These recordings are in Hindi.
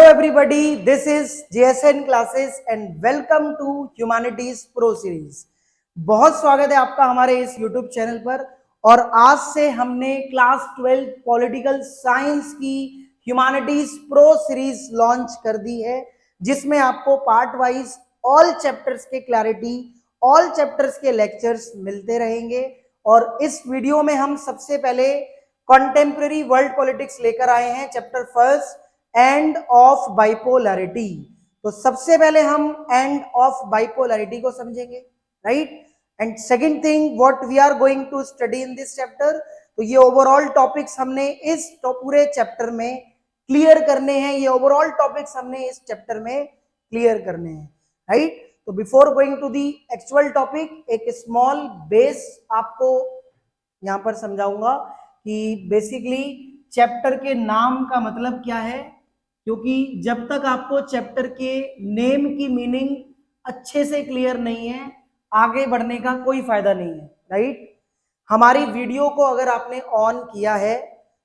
Hello everybody, this is JSN classes and welcome to Humanities Pro Series। बहुत स्वागत है आपका हमारे इस YouTube चैनल पर। और आज से हमने क्लास 12 पॉलिटिकल साइंस की ह्यूमैनिटीज प्रो सीरीज लॉन्च कर दी है, जिसमें आपको पार्ट वाइज ऑल चैप्टर्स के क्लैरिटी, ऑल चैप्टर्स के लेक्चर्स मिलते रहेंगे। और इस वीडियो में हम सबसे पहले कॉन्टेम्पररी वर्ल्ड पॉलिटिक्स लेकर आए हैं, chapter first end of bipolarity. तो सबसे पहले हम एंड ऑफ बाइपोलैरिटी को समझेंगे, right. And second thing what we are going to study in this chapter, तो ये ओवरऑल टॉपिक्स हमने इस पूरे चैप्टर में क्लियर करने हैं, ये ओवरऑल टॉपिक्स हमने इस चैप्टर में क्लियर करने हैं, राइट। तो before going to the actual topic, एक स्मॉल बेस आपको यहां पर समझाऊंगा कि बेसिकली चैप्टर के नाम का मतलब क्या है, क्योंकि जब तक आपको चैप्टर के नेम की मीनिंग अच्छे से क्लियर नहीं है, आगे बढ़ने का कोई फायदा नहीं है, राइट। हमारी वीडियो को अगर आपने ऑन किया है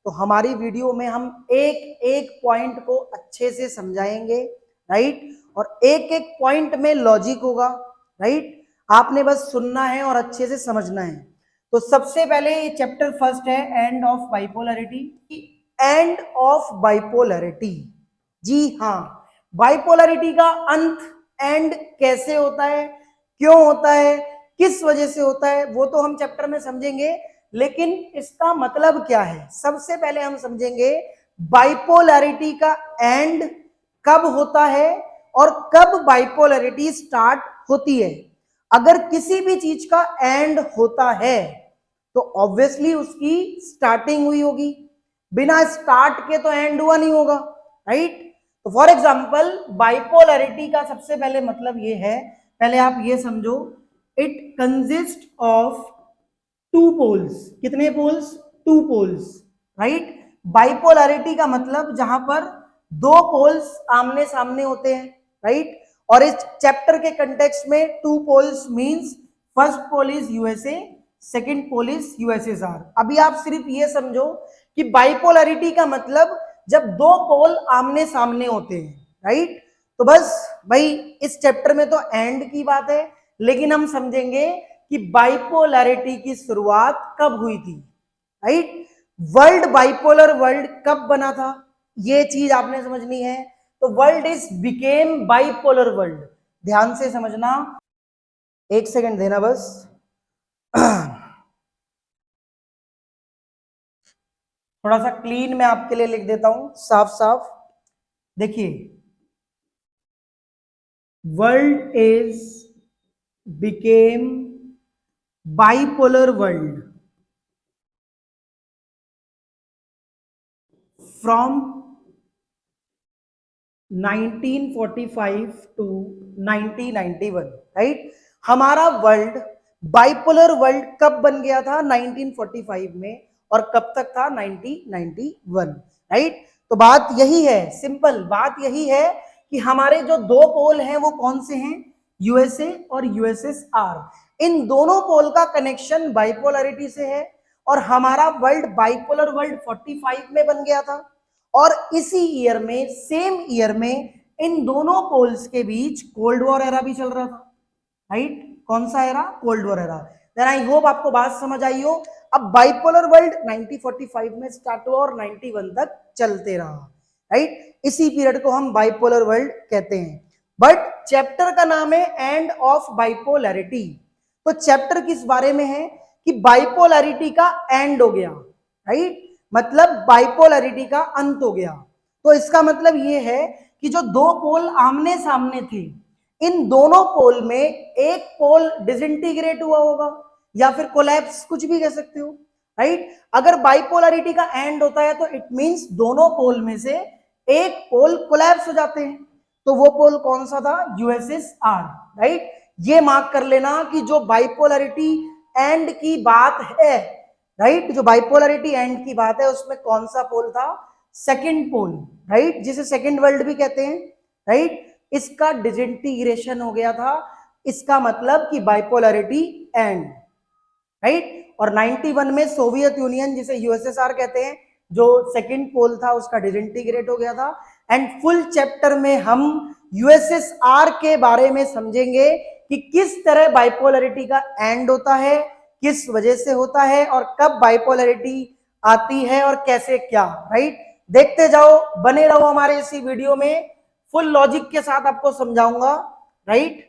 तो हमारी वीडियो में हम एक एक पॉइंट को अच्छे से समझाएंगे, राइट। और एक एक पॉइंट में लॉजिक होगा, राइट। आपने बस सुनना है और अच्छे से समझना है। तो सबसे पहले ये चैप्टर फर्स्ट है end of bipolarity. End of bipolarity, जी हाँ, बाइपोलैरिटी का अंत एंड कैसे होता है, क्यों होता है, किस वजह से होता है, वो तो हम चैप्टर में समझेंगे, लेकिन इसका मतलब क्या है सबसे पहले हम समझेंगे। बाइपोलैरिटी का एंड कब होता है और कब बाइपोलैरिटी स्टार्ट होती है। अगर किसी भी चीज का एंड होता है तो ऑब्वियसली उसकी स्टार्टिंग हुई होगी, बिना स्टार्ट के तो एंड हुआ नहीं होगा, राइट। तो फॉर एग्जांपल बाइपोलैरिटी का सबसे पहले मतलब ये है, पहले आप ये समझो, it consist of two poles. कितने poles? Two poles, right. Bipolarity का मतलब जहां पर दो पोल्स आमने सामने होते हैं, राइट। और इस चैप्टर के कंटेक्स्ट में two poles means first pole is USA, second pole is USSR. अभी आप सिर्फ ये समझो कि बाइपोलैरिटी का मतलब जब दो पोल आमने सामने होते हैं, राइट। तो बस भाई इस चैप्टर में तो एंड की बात है, लेकिन हम समझेंगे कि बाइपोलैरिटी की शुरुआत कब हुई थी, राइट। वर्ल्ड बाइपोलर वर्ल्ड कब बना था, ये चीज आपने समझनी है। तो world is became bipolar world, ध्यान से समझना, एक सेकंड देना बस। थोड़ा सा क्लीन मैं आपके लिए लिख देता हूं, साफ साफ देखिए। World is became bipolar world from 1945 to 1991, right. हमारा वर्ल्ड बाइपोलर वर्ल्ड कब बन गया था? 1945 में, और कब तक था? 1991, राइट। तो बात यही है, सिंपल बात यही है कि हमारे जो दो पोल हैं वो कौन से हैं? यूएसए और यूएसएसआर। इन दोनों पोल का कनेक्शन बाइपोलैरिटी से है, और हमारा वर्ल्ड बाइपोलर वर्ल्ड 45 में बन गया था। और इसी ईयर में, सेम ईयर में, इन दोनों पोल्स के बीच कोल्ड वॉर एरा भी चल रहा था, राइट। कौन सा era? Cold war era. Then I hope आपको बात समझ आई हो। अब बाइपोलर वर्ल्ड 1945 में स्टार्ट हुआ और 91 तक चलते रहा, राइट। इसी पीरियड को हम बाइपोलर वर्ल्ड कहते हैं। बट चैप्टर का नाम है एंड ऑफ बाइपोलैरिटी। तो चैप्टर किस बारे में है कि बाइपोलैरिटी का एंड हो गया, राइट। मतलब बाइपोलैरिटी का अंत हो गया। तो इसका मतलब ये है कि जो दो पोल आमने सामने थे, इन दोनों पोल में एक पोल डिसइंटीग्रेट हुआ होगा या फिर कोलैप्स, कुछ भी कह सकते हो, राइट। अगर बाइपोलैरिटी का एंड होता है तो इट मींस दोनों पोल में से एक पोल कोलैप्स हो जाते हैं। तो वो पोल कौन सा था? USSR, right. ये मार्क कर लेना कि जो बाइपोलैरिटी एंड की बात है, राइट, जो बाइपोलैरिटी एंड की बात है उसमें कौन सा पोल था? सेकंड पोल, राइट, जिसे सेकंड वर्ल्ड भी कहते हैं, राइट। इसका डिसइंटीग्रेशन हो गया था, इसका मतलब कि बाइपोलैरिटी एंड, राइट। और 91 में सोवियत यूनियन, जिसे यूएसएसआर कहते हैं, जो सेकंड पोल था उसका डिसइंटीग्रेट हो गया था। एंड फुल चैप्टर में हम यूएसएसआर के बारे में समझेंगे कि किस तरह बाइपोलरिटी का एंड होता है, किस वजह से होता है और कब बाइपोलरिटी आती है और कैसे क्या, राइट। देखते जाओ, बने रहो हमारे इसी वीडियो में, फुल लॉजिक के साथ आपको समझाऊंगा, राइट।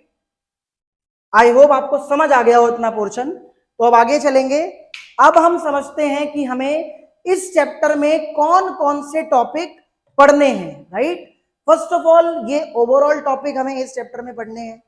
आई होप आपको समझ आ गया हो इतना पोर्शन। तो अब आगे चलेंगे। अब हम समझते हैं कि हमें इस चैप्टर में कौन कौन से टॉपिक पढ़ने हैं, राइट। फर्स्ट ऑफ ऑल ये ओवरऑल टॉपिक हमें इस चैप्टर में पढ़ने हैं।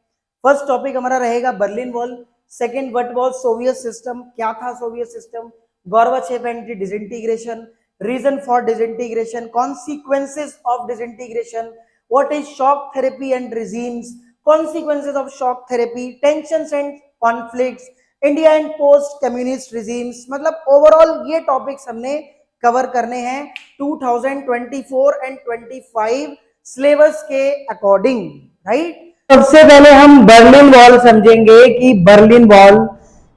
फर्स्ट टॉपिक हमारा रहेगा Berlin wall. Second, what was Soviet system, क्या था Soviet system. Gorbachev and disintegration, reason for disintegration, consequences of disintegration, what is shock therapy and regimes, consequences of shock therapy, tensions and conflicts, India and post communist regimes। मतलब ओवरऑल ये टॉपिक्स हमने कवर करने हैं 2024 एंड 25 सिलेबस के अकॉर्डिंग, राइट। सबसे पहले हम बर्लिन वॉल समझेंगे कि बर्लिन वॉल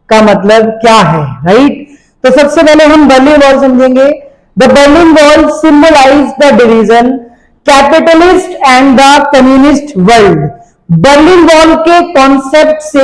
का मतलब क्या है, राइट। तो सबसे पहले हम बर्लिन वॉल समझेंगे। The Berlin wall symbolise the division capitalist and the communist world. Berlin wall के कॉन्सेप्ट से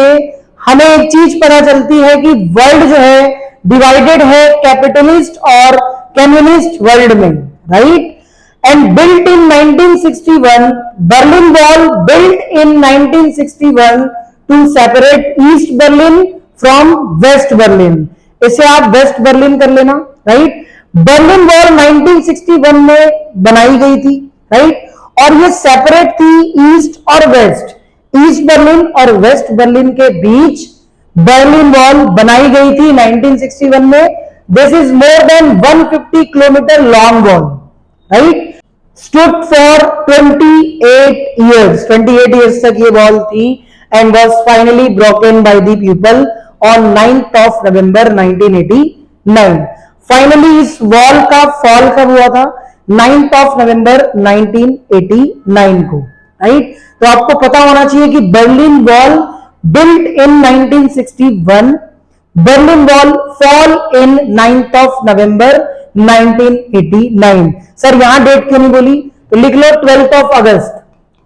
हमें एक चीज पता चलती है कि वर्ल्ड जो है डिवाइडेड है कैपिटलिस्ट और कम्युनिस्ट वर्ल्ड में, right. And built in 1961, Berlin wall built in 1961 to separate east Berlin from west Berlin. इसे आप वेस्ट बर्लिन कर लेना, राइट। बर्लिन वॉल 1961 में बनाई गई थी, राइट। और ये सेपरेट थी ईस्ट और वेस्ट, ईस्ट बर्लिन और वेस्ट बर्लिन के बीच बर्लिन वॉल बनाई गई थी 1961 में। This is more than 150 kilometre long wall, right. Stood for 28 years तक ये वॉल थी and was finally broken by the people on 9th of November 1989। Finally इस वॉल का फॉल कब हुआ था? 9th of November 1989 को, राइट। तो आपको पता होना चाहिए कि Berlin wall built in 1961, Berlin wall fall in 9th of November 1989। Sir यहां डेट क्यों नहीं बोली? तो लिख लो 12th of August,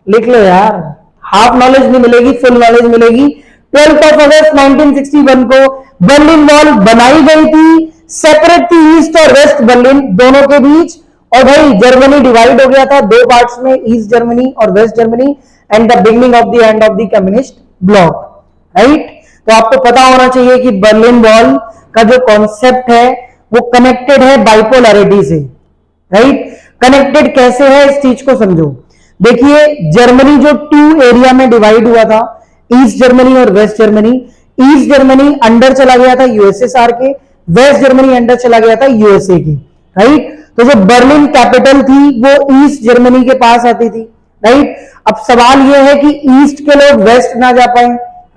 लिख लो यार, हाफ नॉलेज नहीं मिलेगी, फुल नॉलेज मिलेगी। 12th of August 1961 को बर्लिन वॉल बनाई गई थी, सेपरेट थी ईस्ट और वेस्ट बर्लिन दोनों के बीच। और भाई जर्मनी डिवाइड हो गया था दो पार्ट्स में, ईस्ट जर्मनी और west Germany, and the beginning of the end of the communist bloc, right. तो आपको पता होना चाहिए कि बर्लिन वॉल का जो कॉन्सेप्ट है वो कनेक्टेड है बाइपोलैरिटी से, राइट। कनेक्टेड कैसे है इस चीज को समझो। देखिए जर्मनी जो टू एरिया में डिवाइड हुआ था, ईस्ट जर्मनी और west Germany, east Germany under चला गया था यूएसएसआर के, वेस्ट जर्मनी अंडर चला गया था यूएसए के, राइट। तो जो बर्लिन कैपिटल थी वो ईस्ट जर्मनी के पास आती थी, राइट। अब सवाल ये है कि ईस्ट के लोग वेस्ट ना जा पाए,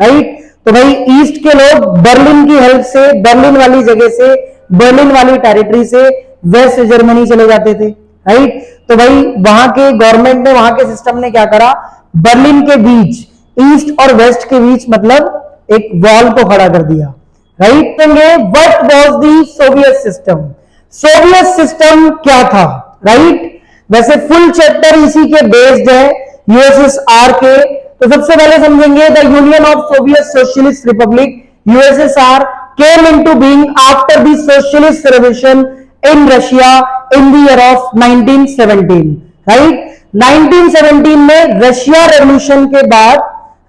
राइट। तो भाई ईस्ट के लोग बर्लिन की हेल्प से, बर्लिन वाली जगह से, बर्लिन वाली टेरिटरी से वेस्ट जर्मनी चले जाते थे, राइट। तो भाई वहां के गवर्नमेंट ने, वहां के सिस्टम ने क्या करा, बर्लिन के बीच, ईस्ट और वेस्ट के बीच मतलब एक वॉल को खड़ा कर दिया, right. What was the Soviet system? Soviet system क्या था, राइट। वैसे फुल चैप्टर इसी के बेस्ड है यूएसएसआर के। तो सबसे पहले समझेंगे the union of Soviet socialist Republic USSR came into being after the socialist revolution in Russia in the year of 1917, right. 1917 में रशिया रेवोल्यूशन के बाद,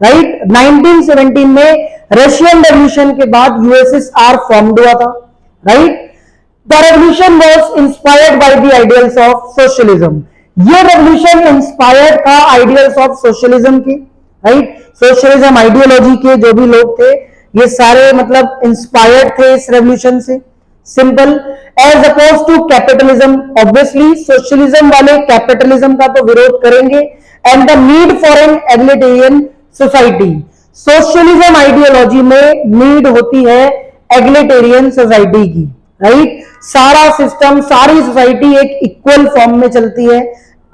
राइट, 1917 में रशियन रेवोल्यूशन के बाद यूएसएसआर फॉर्म्ड हुआ था, right. The revolution was inspired by the ideals of socialism। ये revolution inspired था ideals of socialism के, right। socialism ideology के जो भी लोग थे ये सारे मतलब inspired थे इस revolution से। simple as opposed to capitalism। obviously socialism वाले capitalism का तो विरोध करेंगे। and the need for an egalitarian society। socialism ideology में need होती है egalitarian society की, राइट। सारा सिस्टम, सारी सोसाइटी एक इक्वल फॉर्म में चलती है,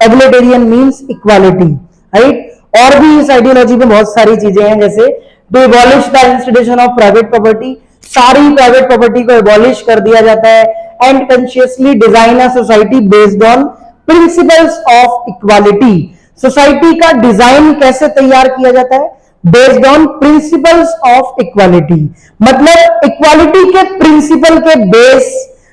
एग्लिटेरियन मींस इक्वालिटी, राइट। और भी इस आइडियोलॉजी में बहुत सारी चीजें हैं, जैसे to abolish the institution of private property, सारी प्राइवेट प्रॉपर्टी को एबॉलिश कर दिया जाता है, and consciously design a society based on principles of equality, society का डिजाइन कैसे तैयार किया जाता है, based on principles of equality, मतलब इक्वालिटी के प्रिंसिपल के बेस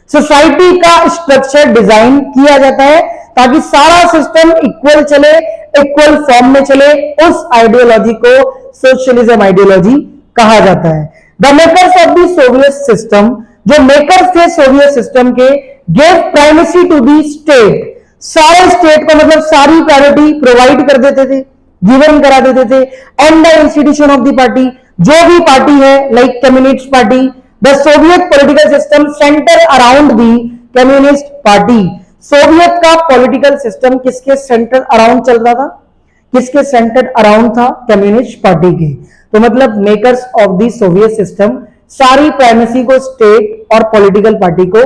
सोसाइटी का स्ट्रक्चर डिजाइन किया जाता है ताकि सारा सिस्टम इक्वल चले, इक्वल फॉर्म में चले। उस आइडियोलॉजी को सोशलिज्म आइडियोलॉजी कहा जाता है। The makers of the Soviet system, जो मेकर्स थे सोवियत सिस्टम के, gave primacy to the state, सारे स्टेट को मतलब सारी प्रायोरिटी प्रोवाइड कर देते थे, गिवन करा देते थे। And the institution of the party, जो भी पार्टी है like communist party, the Soviet political system centre around the communist party. Soviet का पॉलिटिकल सिस्टम किसके सेंटर अराउंड चल रहा था, किसके सेंटर अराउंड था, कम्युनिस्ट पार्टी के। तो मतलब makers of the Soviet system सारी प्राइमेसी को स्टेट और पॉलिटिकल पार्टी को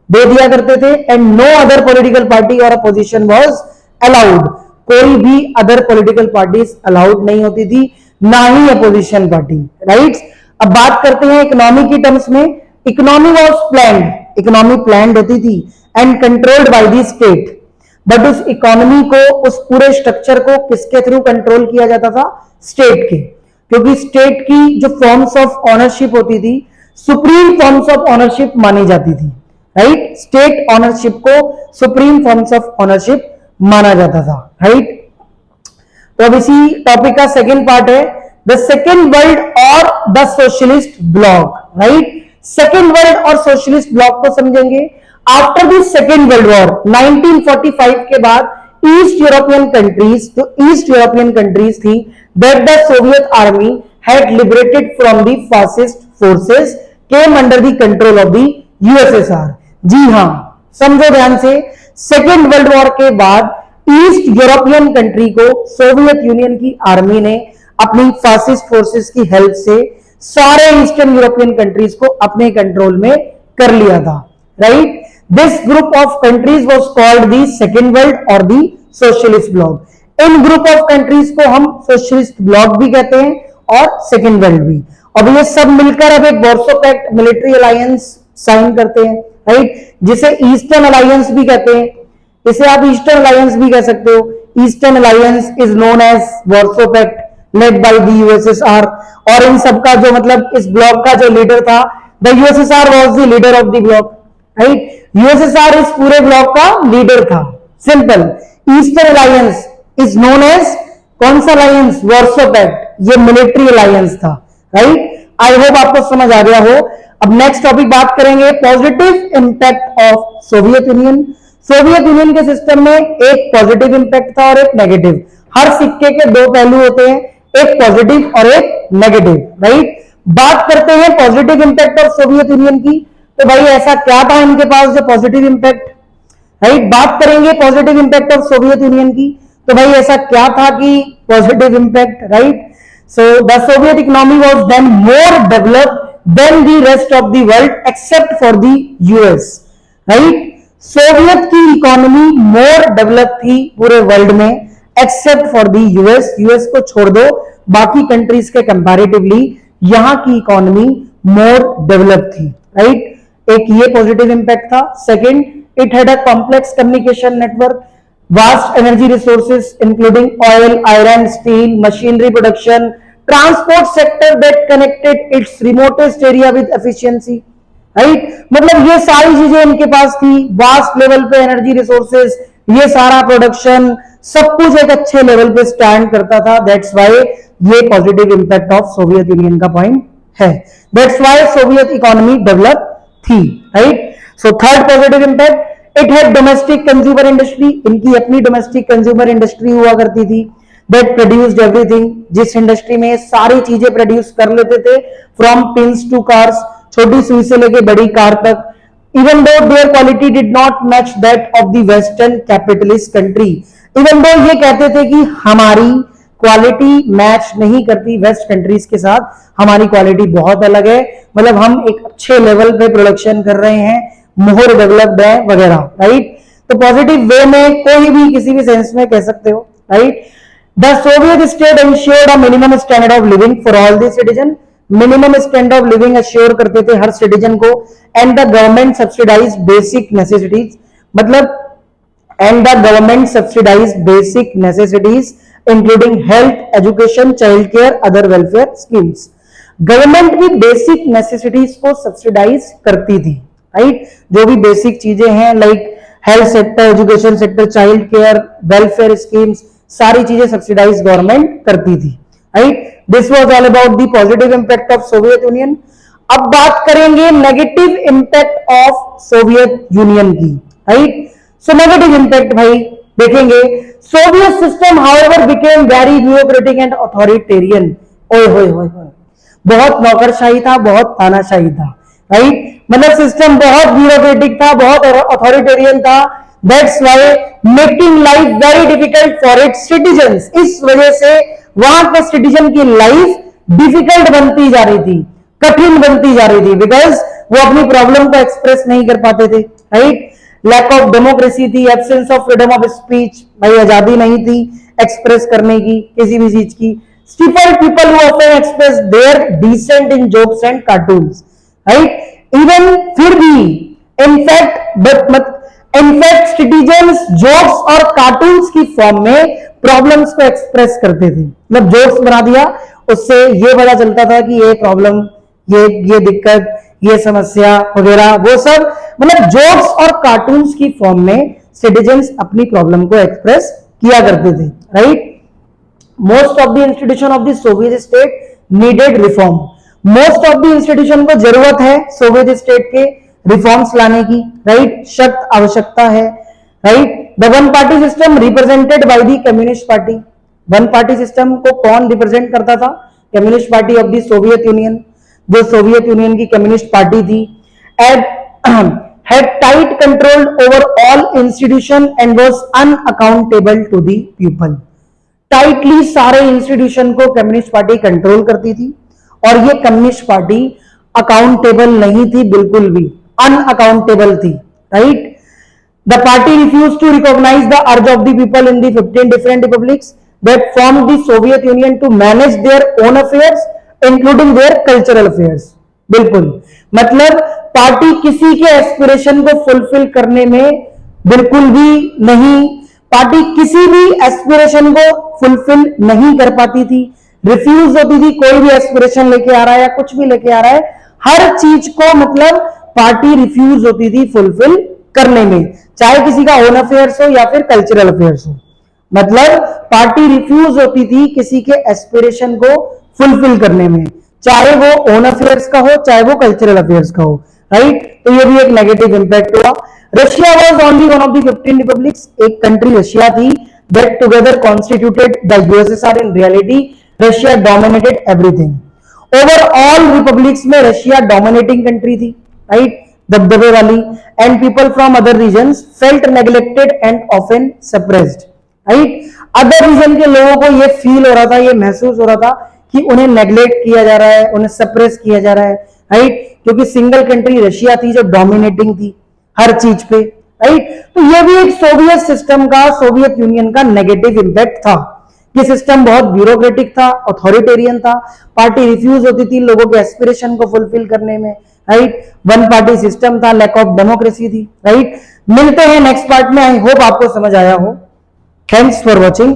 दे दिया करते थे। And no other political party और अपोजिशन वाज अलाउड, कोई भी अदर पॉलिटिकल पार्टीज अलाउड नहीं होती थी, ना ही अपोजिशन पार्टी, राइट। अब बात करते हैं इकोनॉमी की टर्म्स में। Economy was planned, economy planned होती थी and controlled by the state, but उस इकोनॉमी को, उस पूरे स्ट्रक्चर को किसके थ्रू कंट्रोल किया जाता था, स्टेट के, क्योंकि स्टेट की जो फॉर्म्स ऑफ ऑनरशिप होती थी सुप्रीम फॉर्म्स ऑफ ऑनरशिप मानी जाती थी, राइट। स्टेट ऑनरशिप को सुप्रीम फॉर्म्स ऑफ ऑनरशिप माना जाता था, राइट। तो अब इसी टॉपिक का सेकंड पार्ट है द सेकेंड वर्ल्ड और the socialist block, right. Second world और सोशलिस्ट ब्लॉक को समझेंगे। After the second world war 1945 के बाद ईस्ट यूरोपियन कंट्रीज, जो ईस्ट यूरोपियन कंट्रीज थी, that the Soviet army had liberated from the fascist forces came under the control of the USSR. जी हां, समझो ध्यान से, सेकेंड वर्ल्ड वॉर के बाद ईस्ट यूरोपियन कंट्री को सोवियत यूनियन की आर्मी ने अपनी फासिस्ट फोर्सेस की हेल्प से सारे ईस्टर्न यूरोपियन कंट्रीज को अपने कंट्रोल में कर लिया था, right. This group of countries was called the second world और द सोशलिस्ट ब्लॉक। इन ग्रुप ऑफ कंट्रीज को हम सोशलिस्ट ब्लॉक भी कहते हैं और सेकेंड वर्ल्ड भी। अब ये सब मिलकर अब एक Warsaw pact military alliance sign करते हैं, राइट, जिसे ईस्टर्न अलायंस भी कहते हैं। इसे आप ईस्टर्न अलायंस भी कह सकते हो। Eastern alliance is known as Warsaw pact led by the USSR. और इन सबका जो मतलब इस ब्लॉक का जो लीडर था, the USSR was the leader of the bloc, right. USSR इस पूरे ब्लॉक का लीडर था, simple. Eastern alliance is known as कौन सा अलायंस, वार्सो पैक्ट, ये मिलिट्री अलायंस था, राइट। आई होप आपको समझ आ गया हो। अब नेक्स्ट टॉपिक बात करेंगे positive impact of Soviet union. Soviet union के सिस्टम में एक पॉजिटिव इंपैक्ट था और एक नेगेटिव। हर सिक्के के दो पहलू होते हैं, एक पॉजिटिव और एक नेगेटिव, राइट। बात करते हैं positive impact of Soviet union की, तो भाई ऐसा क्या था इनके पास जो पॉजिटिव इंपैक्ट, राइट। बात करेंगे positive impact of Soviet union की, तो भाई ऐसा क्या था कि positive impact, right. So the Soviet economy was then more developed than the rest of the world except for the US, right. Soviet की इकोनॉमी मोर डेवलप थी पूरे वर्ल्ड में except for the US, US को छोड़ दो, बाकी कंट्रीज के कंपैरेटिवली यहां की इकोनॉमी मोर डेवलप थी, राइट। एक ये पॉजिटिव इंपैक्ट था। Second, it had a complex communication network, vast energy resources including oil, iron, steel, machinery production, transport sector that connected it's remotest area with efficiency, right. मतलब ये सारी चीजें इनके पास थी, वास्ट लेवल पे एनर्जी रिसोर्सेज, ये सारा प्रोडक्शन, सब कुछ एक अच्छे लेवल पे स्टैंड करता था। दैट्स वाई ये positive impact of Soviet Union का पॉइंट है। That's why Soviet economy develop थी, right. So third positive impact, it had domestic consumer industry, इनकी अपनी डोमेस्टिक कंज्यूमर इंडस्ट्री हुआ करती थी। दैट प्रोड्यूस्ड एवरीथिंग, जिस इंडस्ट्री में सारी चीजें प्रोड्यूस कर लेते थे, फ्रॉम पिन्स टू कार्स, छोटी सुई से लेके बड़ी कार तक। Even though there quality did not match that of the western capitalist country, even though ये कहते थे कि हमारी क्वालिटी मैच नहीं करती वेस्ट कंट्रीज के साथ, हमारी क्वालिटी बहुत अलग है, मतलब हम एक अच्छे लेवल पे प्रोडक्शन कर रहे हैं, मोर डेवलप्ड है वगैरह, राइट। तो पॉजिटिव वे में कोई भी किसी भी सेंस में कह सकते हो, right. The Soviet state ensured a minimum standard of living for all the citizen, minimum standard of living assure करते थे हर सिटीजन को। And the government subsidise basic necessities, मतलब and the government subsidized basic necessities including health, education, child care, other welfare schemes. Government भी बेसिक नेसेसिटीज को सब्सिडाइज करती थी, राइट? जो भी बेसिक चीजें हैं like health sector, education sector, child care, welfare schemes, सारी चीजें सब्सिडाइज गवर्नमेंट करती थी, right? This was all about the positive impact of Soviet union. अब बात करेंगे negative impact of Soviet union की, राइट? सो नेगेटिव इंपैक्ट भाई देखेंगे, Soviet system however became very bureaucratic and authoritarian. ओए होए होए, बहुत नौकरशाही था, बहुत तानाशाही था, राइट? मतलब सिस्टम बहुत ब्यूरोक्रेटिक था, बहुत अथॉरिटेरियन था। That's why making life very difficult for its citizens. इस वजह से वहां के सिटीजन की लाइफ डिफिकल्ट बनती जा रही थी, कठिन बनती जा रही थी, बिकॉज वो अपनी प्रॉब्लम को एक्सप्रेस नहीं कर पाते थे, राइट? लैक ऑफ डेमोक्रेसी थी, absence of freedom of speech, भाई आजादी नहीं थी एक्सप्रेस करने की किसी भी चीज की। Stifled people who often express their dissent in jokes and cartoons, right? Even फिर भी इनफैक्ट सिटीजन्स जोक्स और कार्टून्स की फॉर्म में प्रॉब्लम्स को एक्सप्रेस करते थे। मतलब जोक्स बना दिया, उससे ये पता चलता था कि ये प्रॉब्लम, ये दिक्कत, ये समस्या वगैरह, वो सब मतलब जोक्स और कार्टून्स की फॉर्म में सिटीजन्स अपनी प्रॉब्लम को एक्सप्रेस किया करते थे, right? Most of the institution of the Soviet state needed reform. Most of the institution को जरूरत है सोवियत स्टेट के रिफॉर्म्स लाने की, राइट? सख्त आवश्यकता है, right? The one party system represented by the communist party. One party system को कौन रिप्रेजेंट करता था? Communist party of the Soviet union, जो सोवियत यूनियन की कम्युनिस्ट पार्टी थी। had tight control over all institution and was unaccountable to the people. Tightly सारे इंस्टीट्यूशन को कम्युनिस्ट पार्टी कंट्रोल करती थी और ये कम्युनिस्ट पार्टी अकाउंटेबल नहीं थी, बिल्कुल भी अनअकाउंटेबल थी, right? The party refuse to recognise the urge of the people in the 15 different republics that form the Soviet union to manage their own affairs including their cultural affairs. बिल्कुल, मतलब पार्टी किसी के एस्पिरेशन को फुलफिल करने में बिल्कुल भी नहीं, पार्टी किसी भी एस्पिरेशन को फुलफिल नहीं कर पाती थी, रिफ्यूज होती थी। कोई भी एस्पिरेशन लेके आ रहा है या कुछ भी लेके आ रहा है, हर चीज को मतलब पार्टी रिफ्यूज होती थी फुलफिल करने में, चाहे किसी का ओन अफेयर्स हो या फिर कल्चरल अफेयर्स हो। मतलब पार्टी रिफ्यूज होती थी किसी के एस्पिरेशन को फुलफिल करने में, चाहे वो ओन अफेयर्स का हो चाहे वो कल्चरल अफेयर्स का हो, राइट? तो ये भी एक नेगेटिव इंपैक्ट हुआ। Russia was only one of the 15 republics. एक कंट्री रशिया थी that together constituted the USSR. in reality Russia dominated everything. Over all republics में रशिया dominating country थी, right? दबदबे वाली, and people from other regions felt neglected and often suppressed, right? other region के लोगों को ये फील हो रहा था, ये महसूस हो रहा था कि उन्हें नेग्लेक्ट किया जा रहा है, उन्हें सप्रेस किया जा रहा है, राइट? क्योंकि सिंगल कंट्री रशिया थी जो डोमिनेटिंग थी हर चीज पे, राइट? तो ये भी एक सोवियत सिस्टम का, सोवियत यूनियन का नेगेटिव इंपैक्ट था कि सिस्टम बहुत ब्यूरोक्रेटिक था, अथॉरिटेरियन था, पार्टी रिफ्यूज होती थी लोगों के एस्पिरेशन को फुलफिल करने में, राइट? वन पार्टी सिस्टम था, लैक ऑफ डेमोक्रेसी थी, राइट? मिलते हैं नेक्स्ट पार्ट में। आई होप आपको समझ आया हो। Thanks for watching.